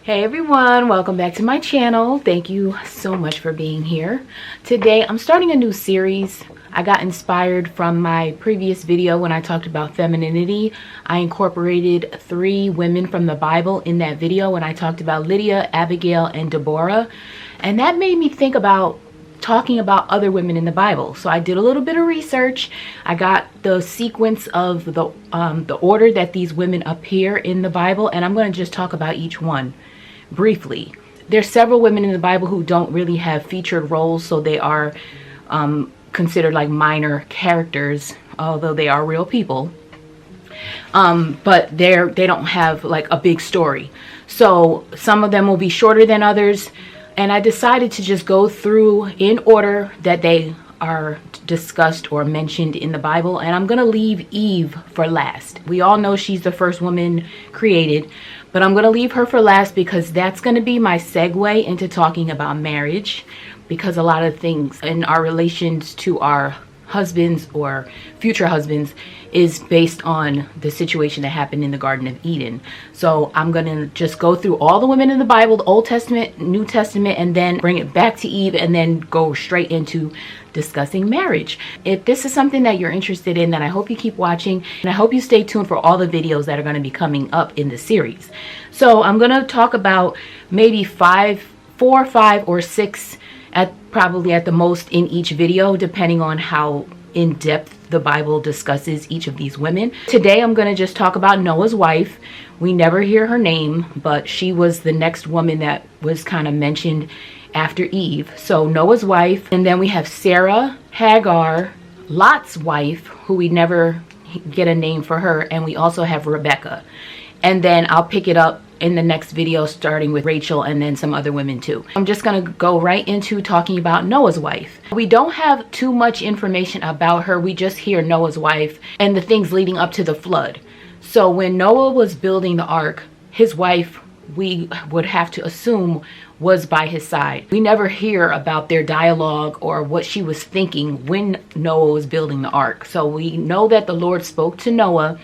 Hey everyone, welcome back to my channel. Thank you so much for being here. Today I'm starting a new series. I got inspired from my previous video when I talked about femininity. I incorporated 3 women from the Bible in that video when I talked about Lydia, Abigail, and Deborah. And that made me think about talking about other women in the Bible. So I did a little bit of research. I got the sequence of the order that these women appear in the Bible, and I'm going to just talk about each one briefly. There's several women in the Bible who don't really have featured roles, so they are considered like minor characters, although they are real people. But they don't have like a big story. So some of them will be shorter than others. And I decided to just go through in order that they are discussed or mentioned in the Bible. And I'm going to leave Eve for last. We all know she's the first woman created, but I'm going to leave her for last because that's going to be my segue into talking about marriage. Because a lot of things in our relations to our husbands or future husbands is based on the situation that happened in the Garden of Eden. So I'm going to just go through all the women in the Bible, the Old Testament, New Testament, and then bring it back to Eve and then go straight into discussing marriage. If this is something that you're interested in, then I hope you keep watching, and I hope you stay tuned for all the videos that are going to be coming up in the series. So I'm going to talk about maybe 4, 5, or 6 probably at the most in each video, depending on how in depth the Bible discusses each of these women. Today I'm going to just talk about Noah's wife. We never hear her name, but she was the next woman that was kind of mentioned after Eve. So Noah's wife, and then we have Sarah, Hagar, Lot's wife, who we never get a name for her, and we also have Rebekah. And then I'll pick it up in the next video starting with Rachel and then some other women too. I'm just going to go right into talking about Noah's wife. We don't have too much information about her. We just hear Noah's wife and the things leading up to the flood. So when Noah was building the ark, his wife, we would have to assume, was by his side. We never hear about their dialogue or what she was thinking when Noah was building the ark. So we know that the Lord spoke to Noah,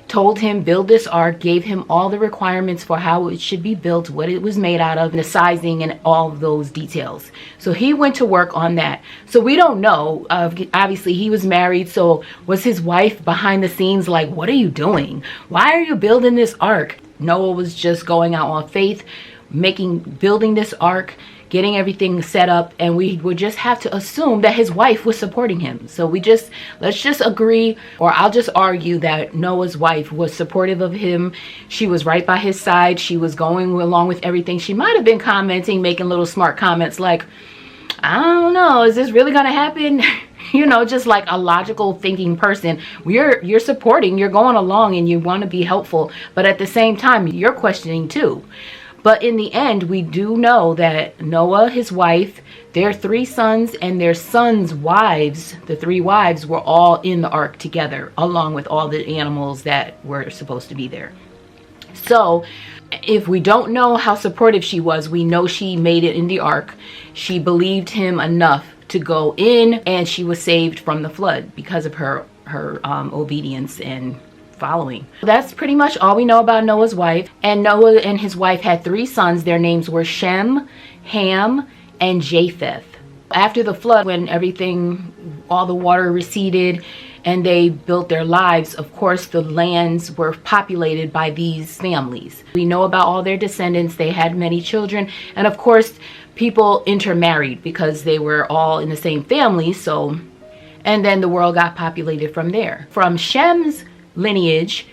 told him build this ark, gave him all the requirements for how it should be built, what it was made out of, the sizing, and all of those details. So he went to work on that. So we don't know. Obviously he was married, so was his wife behind the scenes like, what are you doing? Why are you building this ark? Noah was just going out on faith, building this ark, getting everything set up, and we would just have to assume that his wife was supporting him. So let's just agree, or I'll just argue that Noah's wife was supportive of him. She was right by his side. She was going along with everything. She might have been commenting, making little smart comments like, I don't know, is this really gonna happen? You know, just like a logical thinking person. You're supporting, you're going along, and you want to be helpful, but at the same time you're questioning too. But in the end, we do know that Noah, his wife, their 3 sons, and their sons' wives, the 3 wives, were all in the ark together, along with all the animals that were supposed to be there. So if we don't know how supportive she was, we know she made it in the ark. She believed him enough to go in, and she was saved from the flood because of her obedience and following. That's pretty much all we know about Noah's wife. And Noah and his wife had 3 sons. Their names were Shem, Ham, and Japheth. After the flood, when all the water receded and they built their lives, of course the lands were populated by these families. We know about all their descendants. They had many children, and of course people intermarried because they were all in the same family. And then the world got populated from there. From Shem's lineage,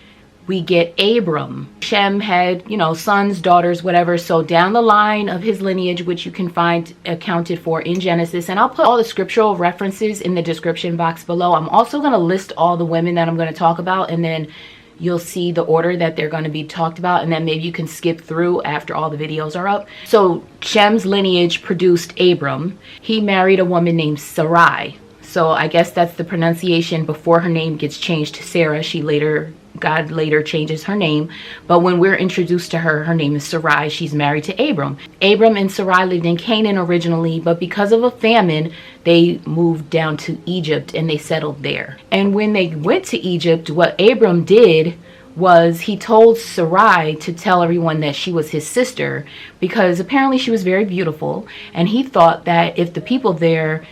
we get Abram. Shem had, sons, daughters, whatever. So down the line of his lineage, which you can find accounted for in Genesis, and I'll put all the scriptural references in the description box below. I'm also going to list all the women that I'm going to talk about, and then you'll see the order that they're going to be talked about, and then maybe you can skip through after all the videos are up. So Shem's lineage produced Abram. He married a woman named Sarai. So I guess that's the pronunciation before her name gets changed to Sarah. God later changes her name. But when we're introduced to her, her name is Sarai. She's married to Abram. Abram and Sarai lived in Canaan originally, but because of a famine, they moved down to Egypt and they settled there. And when they went to Egypt, what Abram did was he told Sarai to tell everyone that she was his sister, because apparently she was very beautiful, and he thought that if the people there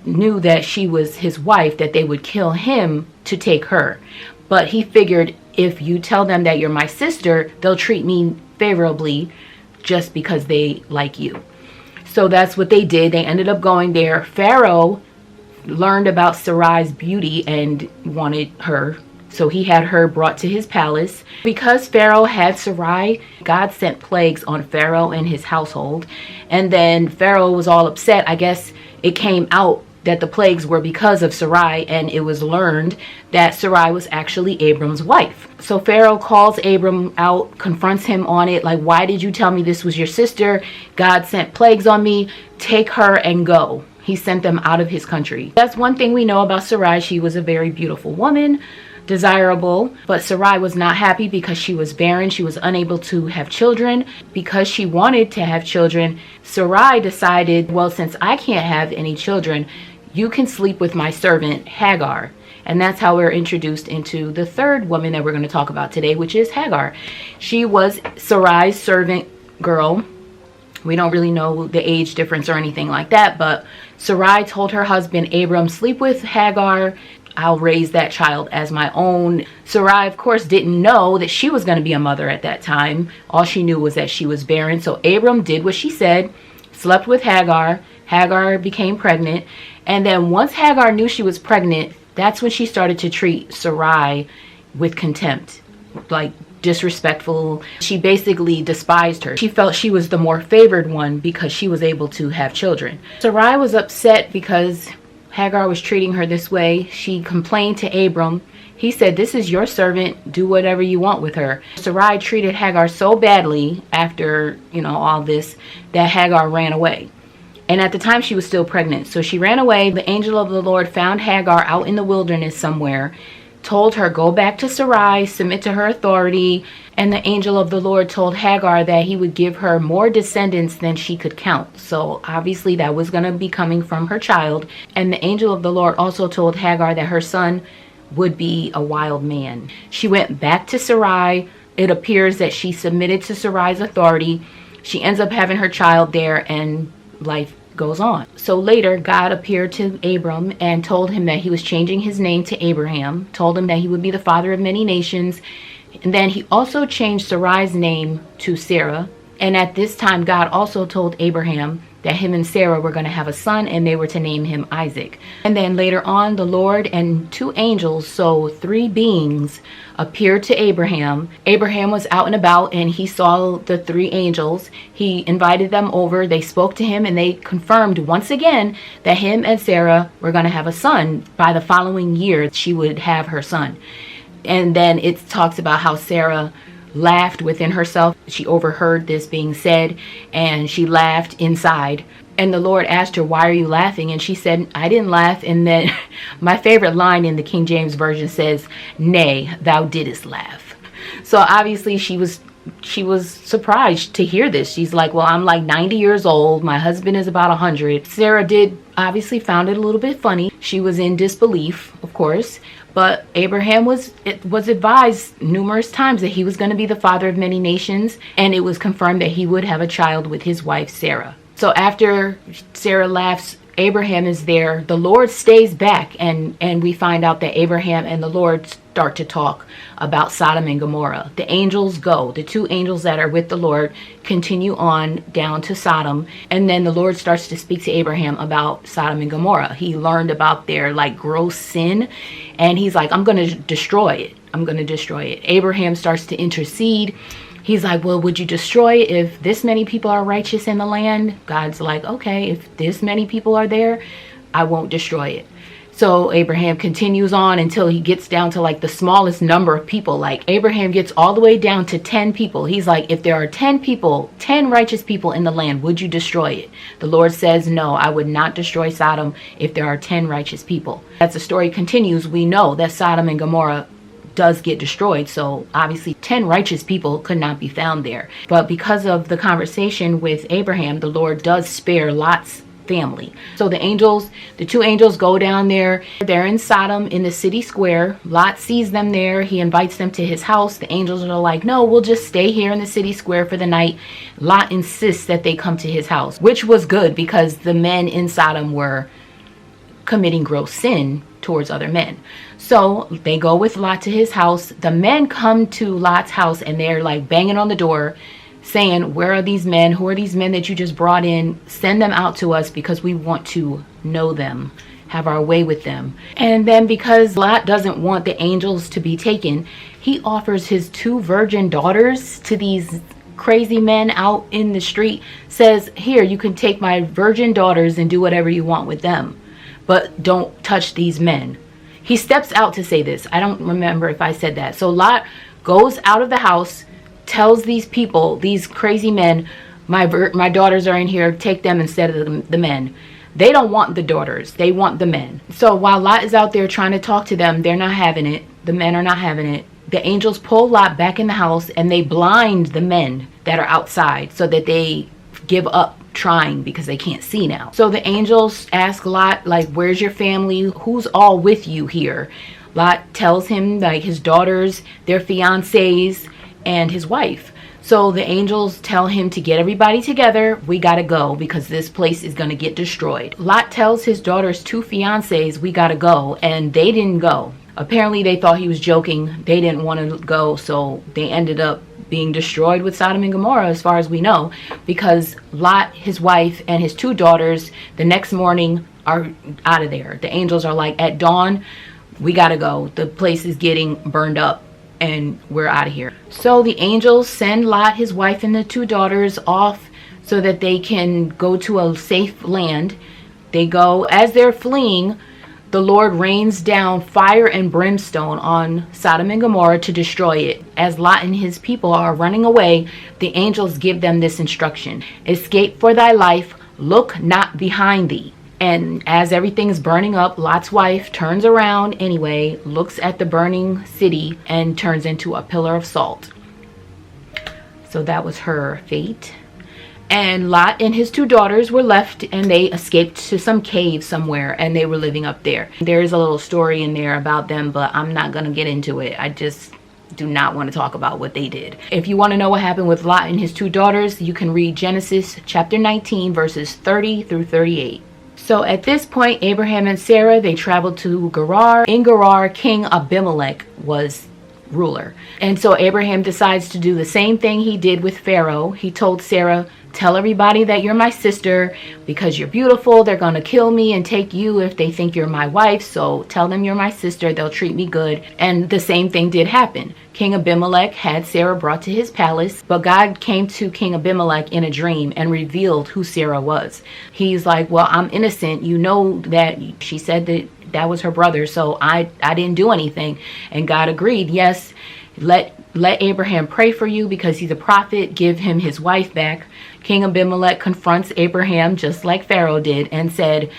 knew that she was his wife, that they would kill him to take her. But he figured, if you tell them that you're my sister, they'll treat me favorably just because they like you. So that's what they did. They ended up going there. Pharaoh learned about Sarai's beauty and wanted her, so he had her brought to his palace. Because Pharaoh had Sarai, God sent plagues on Pharaoh and his household. And then Pharaoh was all upset. I guess it came out that the plagues were because of Sarai, and it was learned that Sarai was actually Abram's wife. So Pharaoh calls Abram out, confronts him on it, like, why did you tell me this was your sister? God sent plagues on me. Take her and go. He sent them out of his country. That's one thing we know about Sarai. She was a very beautiful woman, desirable, but Sarai was not happy because she was barren. She was unable to have children. Because she wanted to have children, Sarai decided, well, since I can't have any children, you can sleep with my servant Hagar. And that's how we're introduced into the third woman that we're going to talk about today, which is Hagar. She was Sarai's servant girl. We don't really know the age difference or anything like that, but Sarai told her husband Abram, sleep with Hagar. I'll raise that child as my own. Sarai, of course, didn't know that she was going to be a mother at that time. All she knew was that she was barren. So Abram did what she said, slept with Hagar. Hagar became pregnant. And then once Hagar knew she was pregnant, that's when she started to treat Sarai with contempt, like disrespectful. She basically despised her. She felt she was the more favored one because she was able to have children. Sarai was upset because Hagar was treating her this way. She complained to Abram. He said, this is your servant. Do whatever you want with her. Sarai treated Hagar so badly after, all this, that Hagar ran away. And at the time she was still pregnant. So she ran away. The angel of the Lord found Hagar out in the wilderness somewhere, told her, go back to Sarai, submit to her authority. And the angel of the Lord told Hagar that he would give her more descendants than she could count. So obviously that was going to be coming from her child. And the angel of the Lord also told Hagar that her son would be a wild man. She went back to Sarai. It appears that she submitted to Sarai's authority. She ends up having her child there, and life goes on. So later, God appeared to Abram and told him that he was changing his name to Abraham, told him that he would be the father of many nations. And then he also changed Sarai's name to Sarah. And at this time, God also told Abraham that him and Sarah were going to have a son, and they were to name him Isaac. And then later on, the Lord and two angels, so three beings, appeared to Abraham. Abraham was out and about, and he saw the three angels. He invited them over. They spoke to him, and they confirmed once again that him and Sarah were going to have a son. By the following year, she would have her son. And then it talks about how Sarah laughed within herself. She overheard this being said, and she laughed inside. And the Lord asked her, why are you laughing? And she said, I didn't laugh. And then my favorite line in the King James Version says, nay, thou didst laugh. So obviously she was surprised to hear this. She's like, well, I'm like 90 years old. My husband is about 100. Sarah did obviously found it a little bit funny. She was in disbelief, of course. But Abraham was advised numerous times that he was going to be the father of many nations, and it was confirmed that he would have a child with his wife Sarah. So after Sarah laughs, Abraham is there. The Lord stays back, and we find out that Abraham and the Lord start to talk about Sodom and Gomorrah. The angels go. The two angels that are with the Lord continue on down to Sodom, and then the Lord starts to speak to Abraham about Sodom and Gomorrah. He learned about their gross sin, and he's like, I'm going to destroy it. I'm going to destroy it. Abraham starts to intercede. He's like, well, would you destroy it if this many people are righteous in the land? God's like, okay, if this many people are there, I won't destroy it. So Abraham continues on until he gets down to the smallest number of people. Abraham gets all the way down to 10 people. He's like, if there are 10 people, 10 righteous people in the land, would you destroy it? The Lord says, no, I would not destroy Sodom if there are 10 righteous people. As the story continues, we know that Sodom and Gomorrah does get destroyed. So obviously 10 righteous people could not be found there. But because of the conversation with Abraham, the Lord does spare Lot's family. So the two angels go down there. They're in Sodom in the city square. Lot sees them there. He invites them to his house. The angels are like, no, we'll just stay here in the city square for the night. Lot insists that they come to his house, which was good because the men in Sodom were committing gross sin towards other men. So they go with Lot to his house. The men come to Lot's house and they're like banging on the door saying, where are these men? Who are these men that you just brought in? Send them out to us because we want to know them, have our way with them. And then because Lot doesn't want the angels to be taken, he offers his 2 virgin daughters to these crazy men out in the street. Says, here, you can take my virgin daughters and do whatever you want with them, but don't touch these men. He steps out to say this. I don't remember if I said that. So Lot goes out of the house, tells these people, these crazy men, my daughters are in here, take them instead of the men. They don't want the daughters, they want the men. So while Lot is out there trying to talk to them, they're not having it. The men are not having it. The angels pull Lot back in the house and they blind the men that are outside so that they give up trying because they can't see now. So the angels ask Lot, like, where's your family? Who's all with you here? Lot tells him, like, his daughters, their fiancés, and his wife. So the angels tell him to get everybody together. We gotta go because this place is gonna get destroyed. Lot tells his daughter's 2 fiancés, we gotta go, and they didn't go. Apparently they thought he was joking. They didn't want to go, so they ended up being destroyed with Sodom and Gomorrah, as far as we know, because Lot, his wife, and his 2 daughters the next morning are out of there. The angels are like, at dawn, we gotta go. The place is getting burned up and we're out of here. So the angels send Lot, his wife, and the 2 daughters off so that they can go to a safe land. They go. As they're fleeing, the Lord rains down fire and brimstone on Sodom and Gomorrah to destroy it. As Lot and his people are running away, the angels give them this instruction: escape for thy life, look not behind thee. And as everything is burning up, Lot's wife turns around anyway, looks at the burning city, and turns into a pillar of salt. So that was her fate. And Lot and his 2 daughters were left, and they escaped to some cave somewhere, and they were living up there. There is a little story in there about them, but I'm not going to get into it. I just do not want to talk about what they did. If you want to know what happened with Lot and his 2 daughters, you can read Genesis chapter 19, verses 30 through 38. So at this point, Abraham and Sarah, they traveled to Gerar. In Gerar, King Abimelech was ruler. And so Abraham decides to do the same thing he did with Pharaoh. He told Sarah, tell everybody that you're my sister because you're beautiful. They're going to kill me and take you if they think you're my wife. So tell them you're my sister. They'll treat me good. And the same thing did happen. King Abimelech had Sarah brought to his palace, but God came to King Abimelech in a dream and revealed who Sarah was. He's like, well, I'm innocent. You know that she said that was her brother. So I didn't do anything. And God agreed. Yes, let Abraham pray for you because he's a prophet. Give him his wife back. King Abimelech confronts Abraham just like Pharaoh did and said,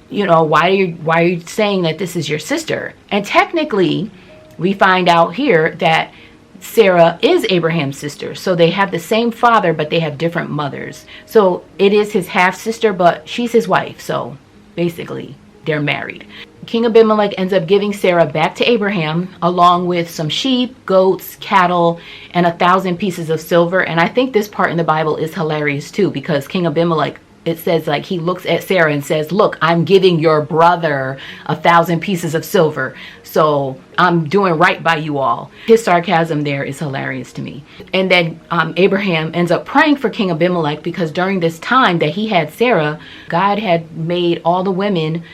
you know, why are you saying that this is your sister? And technically, we find out here that Sarah is Abraham's sister. So they have the same father, but they have different mothers. So it is his half sister, but she's his wife. So basically, they're married. King Abimelech ends up giving Sarah back to Abraham along with some sheep, goats, cattle, and 1,000 pieces of silver. And I think this part in the Bible is hilarious too, because King Abimelech, it says, like, he looks at Sarah and says, look, I'm giving your brother 1,000 pieces of silver. So I'm doing right by you all. His sarcasm there is hilarious to me. And then Abraham ends up praying for King Abimelech because during this time that he had Sarah, God had made all the women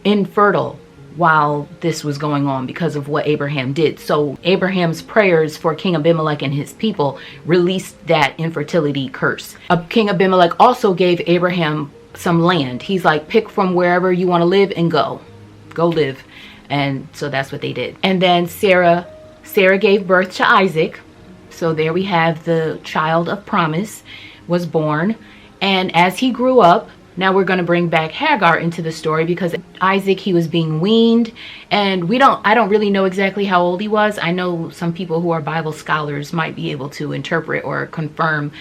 infertile while this was going on because of what Abraham did. So Abraham's prayers for King Abimelech and his people released that infertility curse. King Abimelech also gave Abraham some land. He's like, pick from wherever you want to live and go live. And so that's what they did. And then Sarah gave birth to Isaac. So there we have the child of promise was born. And as he grew up, now we're going to bring back Hagar into the story because Isaac, he was being weaned, and I don't really know exactly how old he was. I know some people who are Bible scholars might be able to interpret or confirm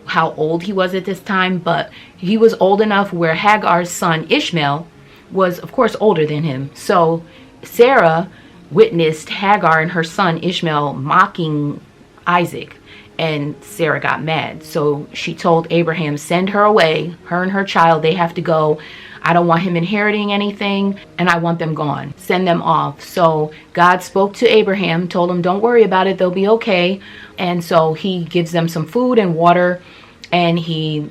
how old he was at this time, but he was old enough where Hagar's son Ishmael was, of course, older than him. So Sarah witnessed Hagar and her son Ishmael mocking Isaac, and Sarah got mad. So she told Abraham, send her away, her and her child, they have to go. I don't want him inheriting anything, and I want them gone. Send them off. So God spoke to Abraham, told him, don't worry about it, they'll be okay. And so he gives them some food and water, and he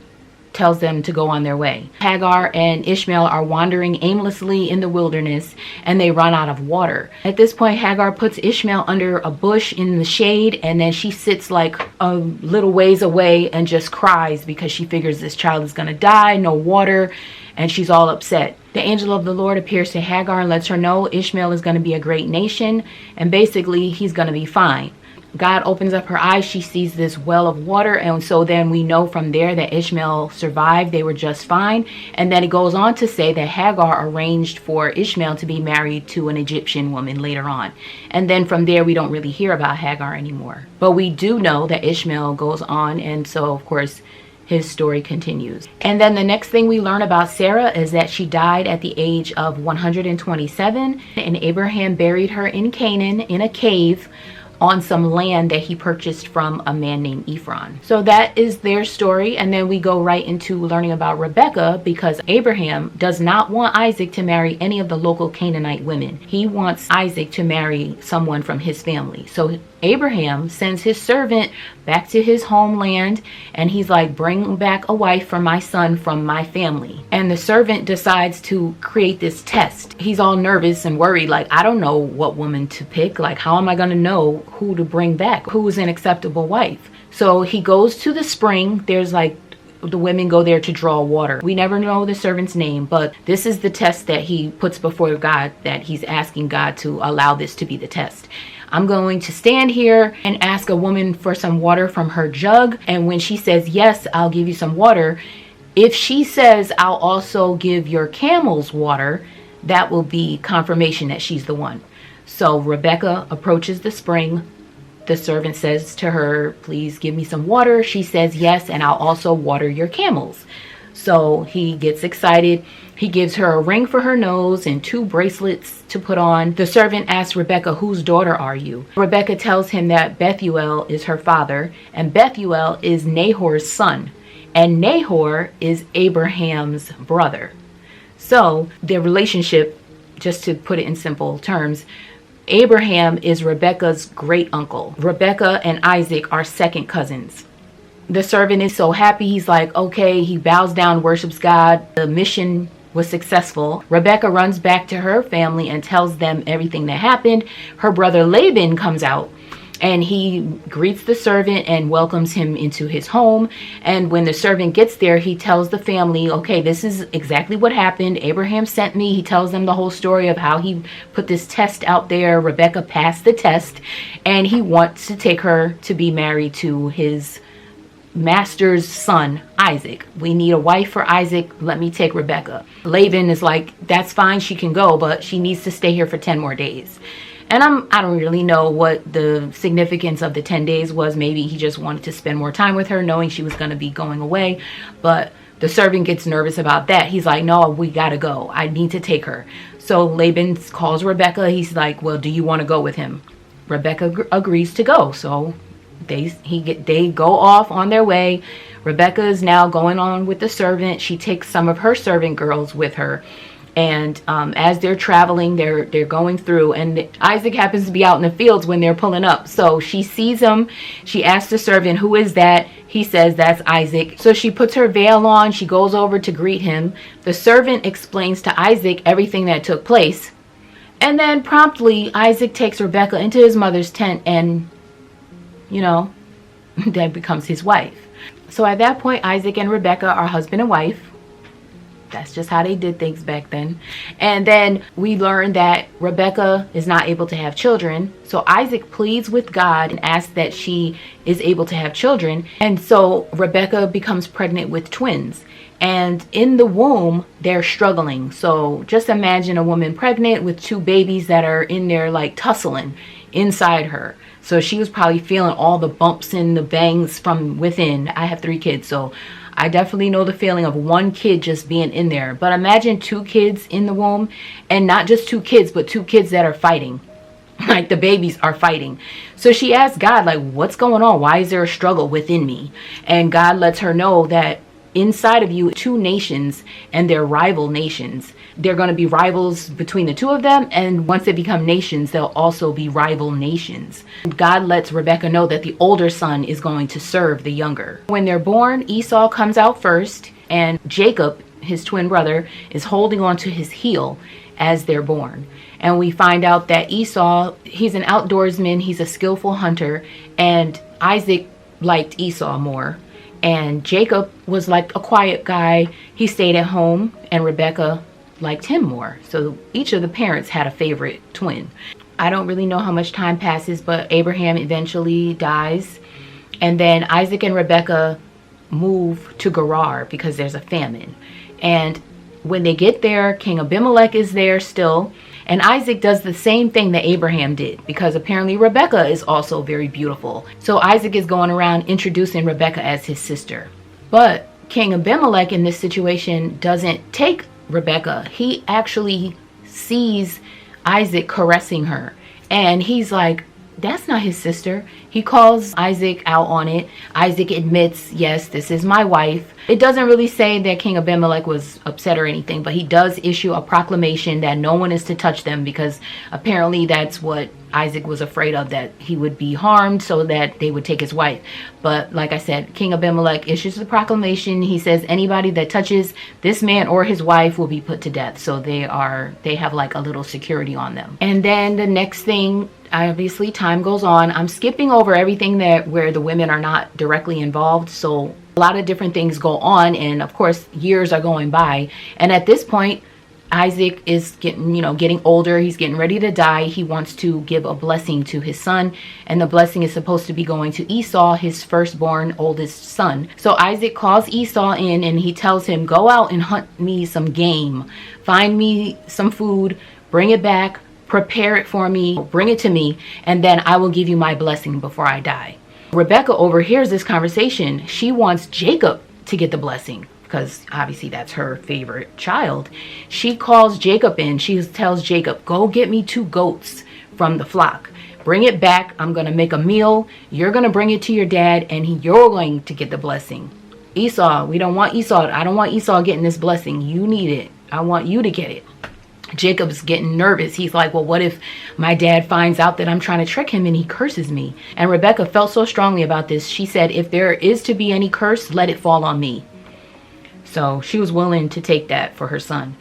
tells them to go on their way. Hagar and Ishmael are wandering aimlessly in the wilderness, and they run out of water. At this point, Hagar puts Ishmael under a bush in the shade, and then she sits like a little ways away and just cries because she figures this child is going to die, no water, and she's all upset. The angel of the Lord appears to Hagar and lets her know Ishmael is going to be a great nation, and basically he's going to be fine. God opens up her eyes. She sees this well of water. And so then we know from there that Ishmael survived. They were just fine. And then it goes on to say that Hagar arranged for Ishmael to be married to an Egyptian woman later on. And then from there, we don't really hear about Hagar anymore. But we do know that Ishmael goes on. And so, of course, his story continues. And then the next thing we learn about Sarah is that she died at the age of 127. And Abraham buried her in Canaan in a cave on some land that he purchased from a man named Ephron. So that is their story. And then we go right into learning about Rebekah, because Abraham does not want Isaac to marry any of the local Canaanite women. He wants Isaac to marry someone from his family. So Abraham sends his servant back to his homeland, and he's like, bring back a wife for my son from my family. And the servant decides to create this test. He's all nervous and worried, like, I don't know what woman to pick. Like, how am I going to know who to bring back? Who's an acceptable wife? So he goes to the spring. There's like, the women go there to draw water. We never know the servant's name, but this is the test that he puts before God, that he's asking God to allow this to be the test. I'm going to stand here and ask a woman for some water from her jug. And when she says, yes, I'll give you some water. If she says, I'll also give your camels water, that will be confirmation that she's the one. So Rebekah approaches the spring. The servant says to her, please give me some water. She says, yes, and I'll also water your camels. So he gets excited. He gives her a ring for her nose and 2 bracelets to put on. The servant asks Rebekah, whose daughter are you? Rebekah tells him that Bethuel is her father, and Bethuel is Nahor's son, and Nahor is Abraham's brother. So their relationship, just to put it in simple terms, Abraham is Rebekah's great uncle. Rebekah and Isaac are second cousins. The servant is so happy. He's like, okay, he bows down, worships God. The mission was successful. Rebekah runs back to her family and tells them everything that happened. Her brother Laban comes out, and he greets the servant and welcomes him into his home. And when the servant gets there, he tells the family, okay, this is exactly what happened. Abraham sent me. He tells them the whole story of how he put this test out there. Rebekah passed the test, and he wants to take her to be married to his master's son, Isaac. We need a wife for Isaac. Let me take Rebekah. Laban is like, that's fine, she can go, but she needs to stay here for 10 more days. And I don't really know what the significance of the 10 days was. Maybe he just wanted to spend more time with her, knowing she was going to be going away. But the servant gets nervous about that. He's like, no, we got to go. I need to take her. So Laban calls Rebekah. He's like, well, do you want to go with him? Rebekah agrees to go. So they go off on their way. Rebekah is now going on with the servant. She takes some of her servant girls with her. And as they're traveling, they're going through, and Isaac happens to be out in the fields when they're pulling up. So she sees him. She asks the servant, who is that? He says, that's Isaac. So she puts her veil on. She goes over to greet him. The servant explains to Isaac everything that took place. And then promptly, Isaac takes Rebekah into his mother's tent, and, that becomes his wife. So at that point, Isaac and Rebekah are husband and wife. That's just how they did things back then. And then we learn that Rebekah is not able to have children. So Isaac pleads with God and asks that she is able to have children. And so Rebekah becomes pregnant with twins. And in the womb, they're struggling. So just imagine a woman pregnant with 2 babies that are in there like tussling inside her. So she was probably feeling all the bumps and the bangs from within. I have 3 kids, so I definitely know the feeling of one kid just being in there. But imagine 2 kids in the womb, and not just 2 kids, but 2 kids that are fighting. Like the babies are fighting. So she asked God, like, what's going on? Why is there a struggle within me? And God lets her know that inside of you, 2 nations, and they're rival nations. They're going to be rivals between the 2 of them, and once they become nations, they'll also be rival nations. God lets Rebekah know that the older son is going to serve the younger. When they're born, Esau comes out first, and Jacob, his twin brother, is holding on to his heel as they're born. And we find out that Esau, he's an outdoorsman, he's a skillful hunter, and Isaac liked Esau more. And Jacob was like a quiet guy. He stayed at home, and Rebekah liked him more. So each of the parents had a favorite twin. I don't really know how much time passes, but Abraham eventually dies. And then Isaac and Rebekah move to Gerar because there's a famine. And when they get there, King Abimelech is there still. And Isaac does the same thing that Abraham did, because apparently Rebekah is also very beautiful. So Isaac is going around introducing Rebekah as his sister. But King Abimelech in this situation doesn't take Rebekah. He actually sees Isaac caressing her. And he's like, that's not his sister. He calls Isaac out on it. Isaac admits, yes, this is my wife. It doesn't really say that King Abimelech was upset or anything, but he does issue a proclamation that no one is to touch them, because apparently that's what Isaac was afraid of, that he would be harmed so that they would take his wife. But like I said, King Abimelech issues the proclamation. He says anybody that touches this man or his wife will be put to death. So they have like a little security on them. And then the next thing, obviously time goes on. I'm skipping over everything where the women are not directly involved. So a lot of different things go on, and of course years are going by. And at this point, Isaac is getting older. He's getting ready to die. He wants to give a blessing to his son, and the blessing is supposed to be going to Esau, his firstborn oldest son. So Isaac calls Esau in, and he tells him, go out and hunt me some game, find me some food, bring it back, prepare it for me, bring it to me, and then I will give you my blessing before I die. Rebekah overhears this conversation. She wants Jacob to get the blessing, because obviously that's her favorite child. She calls Jacob in. She tells Jacob, go get me 2 goats from the flock. Bring it back. I'm going to make a meal. You're going to bring it to your dad, and you're going to get the blessing. Esau, we don't want Esau. I don't want Esau getting this blessing. You need it. I want you to get it. Jacob's getting nervous. He's like, well, what if my dad finds out that I'm trying to trick him and he curses me? And Rebekah felt so strongly about this. She said, if there is to be any curse, let it fall on me. So she was willing to take that for her son.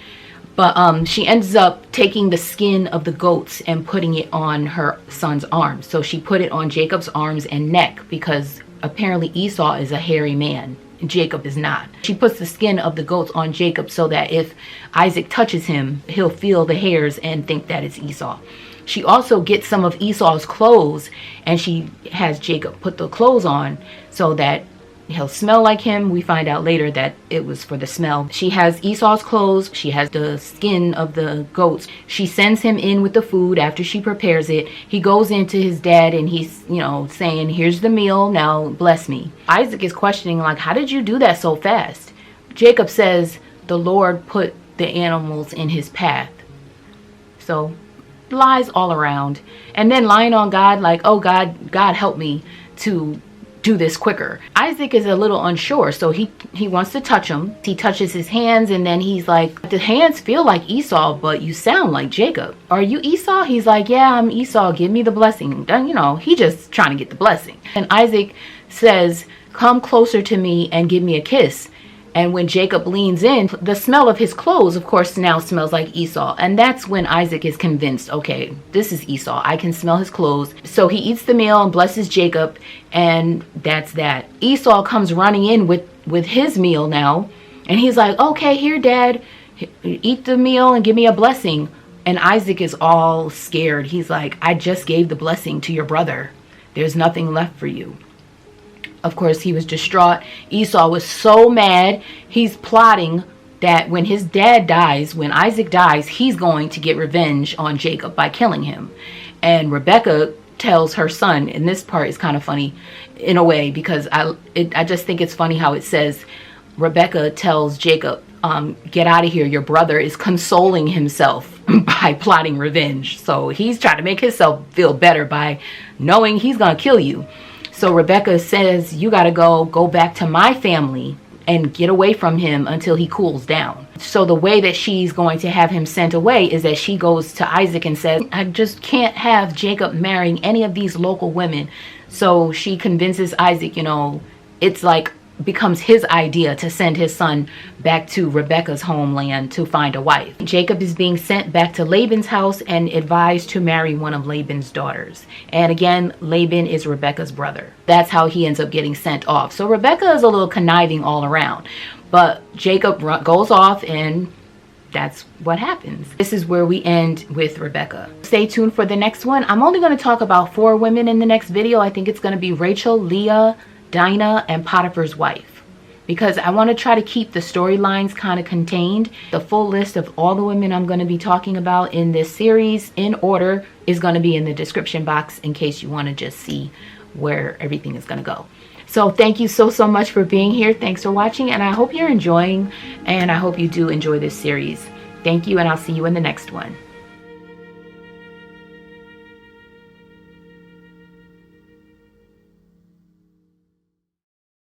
But she ends up taking the skin of the goats and putting it on her son's arms. So she put it on Jacob's arms and neck, because apparently Esau is a hairy man. Jacob is not. She puts the skin of the goats on Jacob so that if Isaac touches him, he'll feel the hairs and think that it's Esau. She also gets some of Esau's clothes, and she has Jacob put the clothes on so that he'll smell like him. We find out later that it was for the smell. She has Esau's clothes. She has the skin of the goats. She sends him in with the food after she prepares it. He goes into his dad, and he's, saying, here's the meal. Now bless me. Isaac is questioning, like, how did you do that so fast? Jacob says, the Lord put the animals in his path. So lies all around. And then lying on God, like, oh, God help me to do this quicker. Isaac is a little unsure, so he wants to touch him. He touches his hands, and then he's like, the hands feel like Esau, but you sound like Jacob. Are you Esau? He's like, yeah, I'm Esau. Give me the blessing. He just trying to get the blessing. And Isaac says, come closer to me and give me a kiss. And when Jacob leans in, the smell of his clothes, of course, now smells like Esau. And that's when Isaac is convinced, okay, this is Esau. I can smell his clothes. So he eats the meal and blesses Jacob. And that's that. Esau comes running in with his meal now. And he's like, okay, here, Dad, eat the meal and give me a blessing. And Isaac is all scared. He's like, I just gave the blessing to your brother. There's nothing left for you. Of course, he was distraught. Esau was so mad. He's plotting that when his dad dies, when Isaac dies, he's going to get revenge on Jacob by killing him. And Rebekah tells her son, and this part is kind of funny in a way, because I just think it's funny how it says Rebekah tells Jacob, get out of here, your brother is consoling himself by plotting revenge. So he's trying to make himself feel better by knowing he's gonna kill you. So Rebekah says, you gotta go back to my family and get away from him until he cools down. So the way that she's going to have him sent away is that she goes to Isaac and says, I just can't have Jacob marrying any of these local women. So she convinces Isaac, it's like becomes his idea to send his son back to Rebekah's homeland to find a wife. Jacob is being sent back to Laban's house and advised to marry one of Laban's daughters. And again, Laban is Rebekah's brother. That's how he ends up getting sent off. So Rebekah is a little conniving all around, but Jacob goes off, and that's what happens. This is where we end with Rebekah. Stay tuned for the next one. I'm only going to talk about 4 women in the next video. I think it's going to be Rachel, Leah, Dinah, and Potiphar's wife, because I want to try to keep the storylines kind of contained. The full list of all the women I'm going to be talking about in this series in order is going to be in the description box in case you want to just see where everything is going to go. So thank you so much for being here. Thanks for watching, and I hope you're enjoying, and I hope you do enjoy this series. Thank you, and I'll see you in the next one.